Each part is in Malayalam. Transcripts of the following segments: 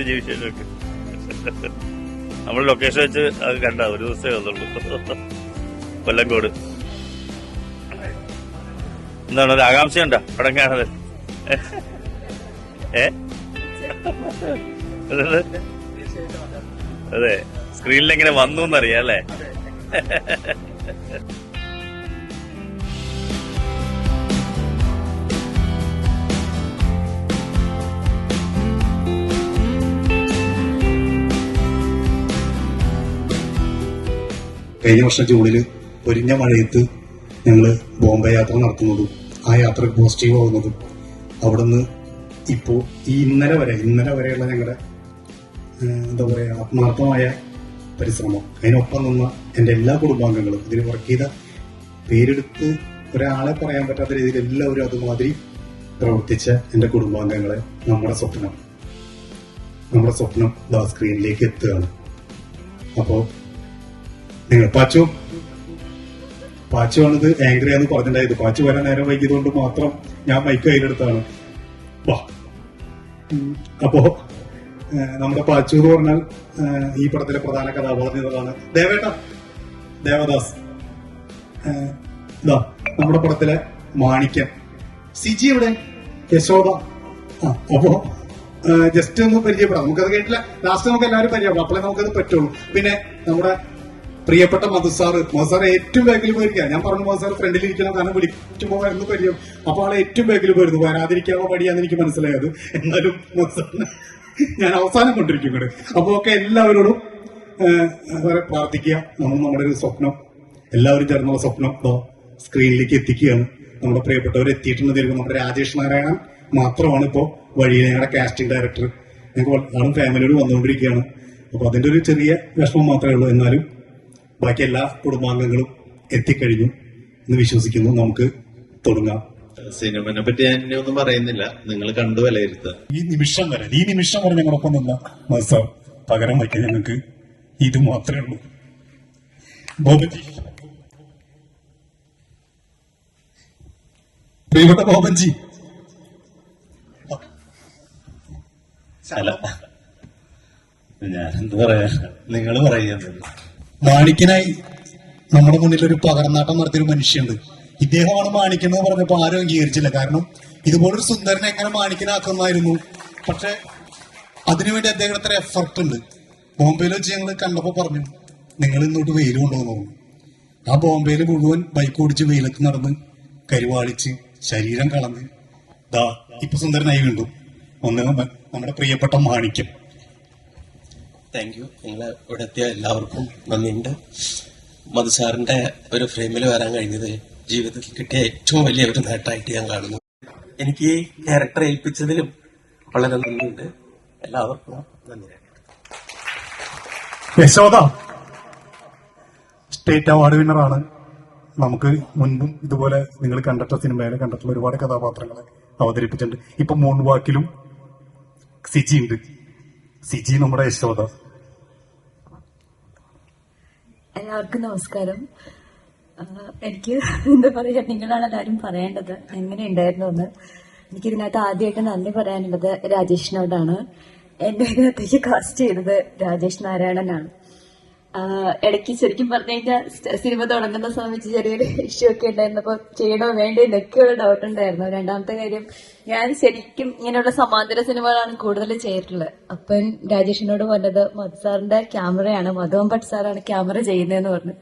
മെസ്സേജ് വിശേഷമൊക്കെ നമ്മൾ ലൊക്കേഷൻ വെച്ച് അത് കണ്ട ഒരു ദിവസമേ വന്നുള്ളൂ. കൊല്ലങ്കോട്. എന്താണ് ഒരു ആകാംക്ഷയുണ്ടോ പടം കാണാതെ? അതെ, സ്ക്രീനിൽ എങ്ങനെ വന്നു എന്നറിയാം അല്ലേ? കഴിഞ്ഞ വർഷം ജൂണിൽ പൊരിഞ്ഞ മഴയത്ത് ഞങ്ങൾ ബോംബെ യാത്ര നടത്തുന്നതും ആ യാത്ര പോസിറ്റീവ് ആവുന്നതും അവിടെ നിന്ന് ഇപ്പോൾ ഈ ഇന്നലെ വരെയുള്ള ഞങ്ങളുടെ എന്താ പറയുക ആത്മാർത്ഥമായ പരിശ്രമം, അതിനൊപ്പം നിന്ന എൻ്റെ എല്ലാ കുടുംബാംഗങ്ങളും, ഇതിന് വർക്ക് ചെയ്ത പേരെടുത്ത് ഒരാളെ പറയാൻ പറ്റാത്ത രീതിയിൽ എല്ലാവരും അതുമാതിരി പ്രവർത്തിച്ച എൻ്റെ കുടുംബാംഗങ്ങളെ നമ്മുടെ സ്വപ്നം സ്ക്രീനിലേക്ക് എത്തുകയാണ്. അപ്പോൾ നിങ്ങൾ പാച്ചുവാണിത് ആംഗ്രിയാന്ന് പറഞ്ഞിട്ടുണ്ടായത്. പാച്ചു വരാൻ നേരം വൈകിയതുകൊണ്ട് മാത്രം ഞാൻ മൈക്ക് കയ്യിലെടുത്താണ്. അപ്പോ നമ്മുടെ പാച്ചു എന്ന് പറഞ്ഞാൽ ഈ പടത്തിലെ പ്രധാന കഥാപാത്രമാണ് ദേവദാസ്. നമ്മുടെ പടത്തിലെ മാണിക്യൻ. സിജി ഇവിടെ യശോദ. അപ്പോ ജസ്റ്റ് ഒന്ന് പരിചയപ്പെടാം. നമുക്കത് കേട്ടില്ല, ലാസ്റ്റ് നമുക്ക് എല്ലാവരും പരിചയപ്പെടാം, അപ്പോഴേ നമുക്കത് പറ്റുള്ളൂ. പിന്നെ നമ്മുടെ പ്രിയപ്പെട്ട മധുസാർ ഏറ്റവും ബാക്കിൽ പോയിരിക്കുക. ഞാൻ പറഞ്ഞു മധുസാർ ഫ്രണ്ടിൽ ഇരിക്കണം, കാരണം വിളിക്കുമ്പോൾ വരുന്ന പരിചയം. അപ്പൊ ആളെ ഏറ്റവും ബാക്കിൽ പോയിരുന്നു. വരാതിരിക്കാനുള്ള പടിയാന്ന് എനിക്ക് മനസ്സിലായത്. എന്നാലും മധുസാറിനെ ഞാൻ അവസാനം കൊണ്ടിരിക്കും കൂടെ. അപ്പൊ ഒക്കെ എല്ലാവരോടും പ്രാർത്ഥിക്കുക. നമ്മുടെ ഒരു സ്വപ്നം, എല്ലാവരും ചേർന്നുള്ള സ്വപ്നം സ്ക്രീനിലേക്ക് എത്തിക്കുകയാണ്. നമ്മുടെ പ്രിയപ്പെട്ടവർ എത്തിയിട്ടുണ്ട്. നമ്മുടെ രാജേഷ് നാരായണൻ മാത്രമാണ് ഇപ്പോ വഴിയിൽ ഞങ്ങളുടെ കാസ്റ്റിംഗ് ഡയറക്ടർ. ഞങ്ങൾക്ക് ആളും ഫാമിലിയോട് വന്നുകൊണ്ടിരിക്കുകയാണ്. അപ്പൊ അതിന്റെ ഒരു ചെറിയ വിഷമം മാത്രമേ ഉള്ളൂ. എന്നാലും ബാക്കി എല്ലാ കുടുംബാംഗങ്ങളും എത്തിക്കഴിഞ്ഞു എന്ന് വിശ്വസിക്കുന്നു. നമുക്ക് തുടങ്ങാം. സിനിമനെ പറ്റി ഞാൻ ഇനി ഒന്നും പറയുന്നില്ല, നിങ്ങൾ കണ്ടു വിലയിരുത്തുക. ഈ നിമിഷം വരെ ഞങ്ങളൊപ്പം നിന്ന സാർ പകരം വയ്ക്കാൻ ഞങ്ങൾക്ക് ഇത് മാത്രമേ ഉള്ളൂ. ബോബൻജി, പ്രിയപ്പെട്ട ബോബൻജി, ഞാനെന്ത് പറയാ, നിങ്ങൾ പറയുന്നത്. മാണിക്കനായി നമ്മുടെ മുന്നിൽ ഒരു പകർന്നാട്ടം നടത്തിയൊരു മനുഷ്യണ്ട്. ഇദ്ദേഹമാണ് മാണിക്കൻ എന്ന് പറഞ്ഞപ്പോ ആരും അംഗീകരിച്ചില്ല. കാരണം ഇതുപോലൊരു സുന്ദരനെ എങ്ങനെ മാണിക്കനാക്കുന്നായിരുന്നു. പക്ഷെ അതിനുവേണ്ടി അദ്ദേഹം അത്ര എഫർട്ട് ഉണ്ട്. ബോംബെയിൽ വെച്ച് ഞങ്ങൾ കണ്ടപ്പോ പറഞ്ഞു, നിങ്ങൾ ഇന്നോട്ട് വെയിൽ കൊണ്ടുവന്നു. ആ ബോംബെയിൽ മുഴുവൻ ബൈക്ക് ഓടിച്ച് വെയിലത്ത് നടന്ന് കരുവാളിച്ച് ശരീരം കളന്ന് ഇപ്പൊ സുന്ദരനായി വീണ്ടും നമ്മുടെ പ്രിയപ്പെട്ട മാണിക്യം. Thank you. നിങ്ങൾ ഇവിടെ എത്തിയ എല്ലാവർക്കും നന്ദിയുണ്ട്. മധുസാറിന്റെ ഒരു ഫ്രെയിമിൽ വരാൻ കഴിഞ്ഞത് ജീവിതത്തിൽ കിട്ടിയ ഏറ്റവും വലിയ ഒരു നേട്ടമായിട്ട് ഞാൻ കാണുന്നു. എനിക്ക് ഈ ക്യാരക്ടർ ഏൽപ്പിച്ചതിലും വളരെ നന്ദിയുണ്ട്. എല്ലാവർക്കും നന്ദി. യശോദ സ്റ്റേറ്റ് അവാർഡ് വിന്നറാണ്. നമുക്ക് മുൻപും ഇതുപോലെ നിങ്ങൾ സിനിമയിൽ കണ്ടിട്ടുള്ള ഒരുപാട് കഥാപാത്രങ്ങളെ അവതരിപ്പിച്ചിട്ടുണ്ട്. ഇപ്പൊ മൂൺവാക്കിലും സിജി ഉണ്ട്. സിജി നമ്മുടെ യശോദ. എല്ലാവർക്കും നമസ്കാരം. എനിക്ക് എന്താ പറയാ, നിങ്ങളാണ് എല്ലാവരും പറയേണ്ടത് എങ്ങനെ ഉണ്ടായിരുന്നു എന്ന്. എനിക്കിതിനകത്ത് ആദ്യമായിട്ട് നന്ദി പറയാനുള്ളത് രാജേഷിനോടാണ്. എന്റെ ഇതിനകത്തേക്ക് കാസ്റ്റ് ചെയ്തത് രാജേഷ് നാരായണനാണ്. ഇടയ്ക്ക് ശരിക്കും പറഞ്ഞു കഴിഞ്ഞാൽ സിനിമ തുടങ്ങുന്ന സമയത്ത് ചെറിയൊരു ഇഷ്യൂ ഒക്കെ ഉണ്ടായിരുന്നപ്പോൾ ചെയ്യണോ വേണ്ടോ എന്നൊക്കെയുള്ള ഡൗട്ട് ഉണ്ടായിരുന്നു. രണ്ടാമത്തെ കാര്യം, ഞാൻ ശരിക്കും ഇങ്ങനെയുള്ള സമാന്തര സിനിമകളാണ് കൂടുതൽ ചെയ്തിട്ടുള്ളത്. അപ്പം രാജേഷിനോട് പറഞ്ഞത് മധുസാറിന്റെ ക്യാമറയാണ്, മധുവൻ ഭട്ട് സാറാണ് ക്യാമറ ചെയ്യുന്നതെന്ന് പറഞ്ഞു.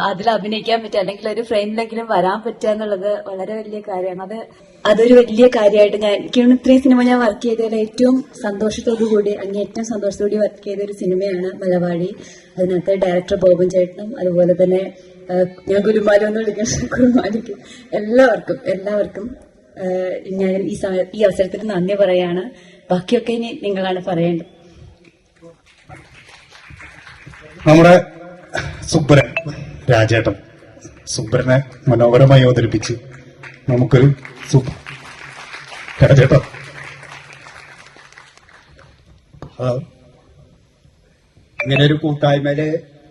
അതിൽ അഭിനയിക്കാൻ പറ്റുക, അല്ലെങ്കിൽ ഒരു ഫ്രെയിമിലെങ്കിലും വരാൻ പറ്റുക എന്നുള്ളത് വളരെ വലിയ കാര്യമാണ്. അതൊരു വലിയ കാര്യമായിട്ട് എനിക്ക് ഇത്രയും സിനിമ ഞാൻ വർക്ക് ചെയ്തതിൽ ഏറ്റവും സന്തോഷത്തോടു കൂടി, അങ്ങേറ്റവും സന്തോഷത്തോടെ വർക്ക് ചെയ്ത ഒരു സിനിമയാണ് മലവാടി. അതിനകത്ത് ഡയറക്ടർ ബോബൻ ചേട്ടനും അതുപോലെ തന്നെ ഞാൻ ഗുരുമാലി എന്ന് വിളിക്കുന്ന ഗുരുമാലിക്കും എല്ലാവർക്കും ഞാൻ ഈ അവസരത്തിൽ നന്ദി പറയാണ്. ബാക്കിയൊക്കെ ഇനി നിങ്ങളാണ് പറയേണ്ടത്. നമ്മുടെ സുബ്രൻ രാജേട്ടൻ, സുബ്രനെ മനോഹരമായി അവതരിപ്പിച്ച് നമുക്കൊരു രാജേട്ടൻ. ഇങ്ങനെ ഒരു കൂട്ടായ്മയില്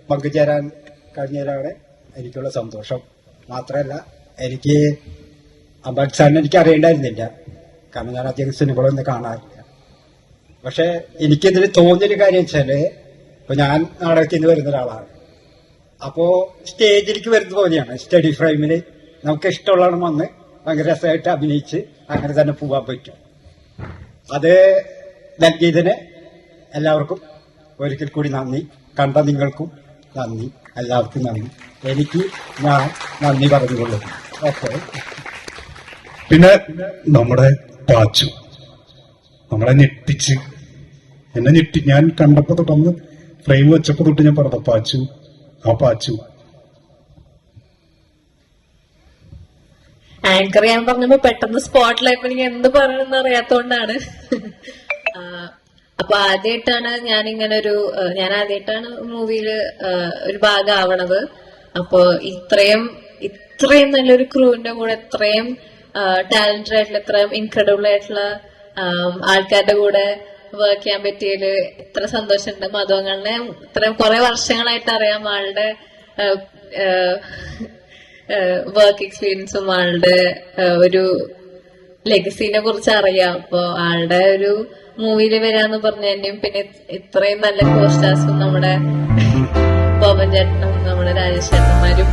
പങ്കുചേരാൻ കഴിഞ്ഞതിലാണ് എനിക്കുള്ള സന്തോഷം. മാത്രമല്ല, എനിക്ക് അംബാദ് സാറിനെ എനിക്ക് അറിയണ്ടായിരുന്നില്ല, കാരണം ഞാൻ അധികം സിനിമകളൊന്നും കാണാറില്ല. പക്ഷെ എനിക്കിതിൽ തോന്നിയൊരു കാര്യം വെച്ചാല് ഇപ്പൊ ഞാൻ നാടകത്തിൽ നിന്ന് വരുന്ന ഒരാളാണ്. അപ്പോ സ്റ്റേജിലേക്ക് വരുന്ന പോലെയാണ് സ്റ്റഡി ഫ്രെയിമിൽ നമുക്ക് ഇഷ്ടമുള്ളതാണ് വന്ന് ഭയങ്കര രസമായിട്ട് അഭിനയിച്ച് അങ്ങനെ തന്നെ പോകാൻ പറ്റും. അത് നൽകിയതിന് എല്ലാവർക്കും ഒരിക്കൽ കൂടി നന്ദി. കണ്ട നിങ്ങൾക്കും നന്ദി, എല്ലാവർക്കും നന്ദി. എനിക്ക് ഞാൻ നന്ദി പറഞ്ഞുകൊള്ളുന്നു. ഓക്കെ. പിന്നെ നമ്മുടെ പാച്ചു നമ്മളെ ഞെട്ടിച്ച് എന്നെ ഞെട്ടി. ഞാൻ കണ്ടപ്പോ തൊട്ടന്ന് ഫ്രെയിം വെച്ചപ്പോ തൊട്ട് ഞാൻ പറഞ്ഞ പാച്ചു, ആ പാച്ചു. ആങ്കർ ഞാൻ പറഞ്ഞപ്പോ പെട്ടെന്ന് സ്പോട്ടിലായപ്പോ എനിക്ക് എന്ത് പറയണമെന്ന് അറിയാത്തോണ്ടാണ്. അപ്പൊ ആദ്യമായിട്ടാണ് ഞാൻ ആദ്യമായിട്ടാണ് മൂവിയില് ഒരു ഭാഗമാവണത്. അപ്പൊ ഇത്രയും നല്ലൊരു ക്രൂവിന്റെ കൂടെ ഇത്രയും ടാലന്റഡ് ആയിട്ടുള്ള, ഇത്രയും ഇൻക്രെഡിബിൾ ആയിട്ടുള്ള ആൾക്കാരുടെ കൂടെ വർക്ക് ചെയ്യാൻ പറ്റിയതില് ഇത്ര സന്തോഷമുണ്ട്. മധുവങ്ങളെ ഇത്രയും കുറെ വർഷങ്ങളായിട്ട് അറിയാം. ആളുടെ വർക്ക് എക്സ്പീരിയൻസും ആളുടെ ഒരു ലെഗസിനെ കുറിച്ച് അറിയാം. അപ്പൊ ആളുടെ ഒരു മൂവിയിൽ വരാന്ന് പറഞ്ഞതിന്റെയും പിന്നെ ഇത്രയും നല്ല കോസ്റ്റാസും നമ്മുടെ ബോബൻ ചേട്ടനും നമ്മുടെ രാജേഷ് ചേട്ടന്മാരും